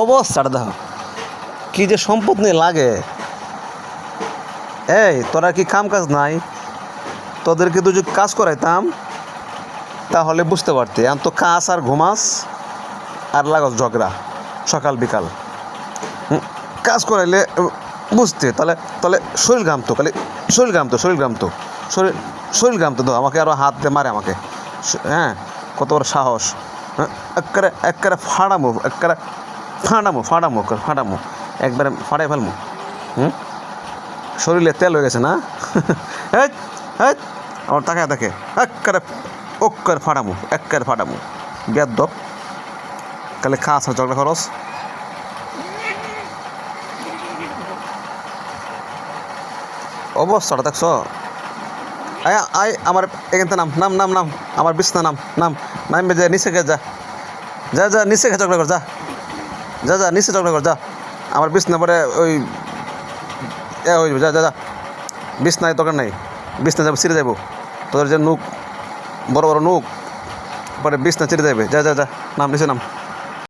অবস্থাটা দেখো কী যে সম্পদ নিয়ে লাগে। এই তোরা কি কাম কাজ নাই? তোদেরকে তো যদি কাজ করাইতাম তাহলে বুঝতে পারতি। এখন তো কাজ আর ঘুমাস আর লাগস ঝগড়া সকাল বিকাল। কাজ করাইলে বুঝতে তাহলে তাহলে শরীর ঘামতো, খালি শরীর ঘামতো শরীর ঘামতো তো আমাকে আরও হাত দিয়ে মারে আমাকে। হ্যাঁ, কত বড় সাহস! একবারে ফাটামো একবারে ফাটাই ফেলমো। শরীরে তেল হয়ে গেছে না? আমার তাকায় দেখে একবারে ফাটামো বেদ্যপ। তাহলে খাস আর ঝগড়া খরচ। অবস্থাটা দেখছ? আয় আমার এখানটা নাম আমার বিছনা নামবে যা নিচে গে যা নিচে গে ঝগড়া কর যা নিচে ঝগড়া কর যা। আমার বিছনা পরে ওই হইব যা বিছনায় দরকার নাই। বিছনা যাবো ছিঁড়ে যাবো, তোদের যে নুক বড় নুক পরে বিছনা ছিঁড়ে যাবে। যা নাম নিচে নাম।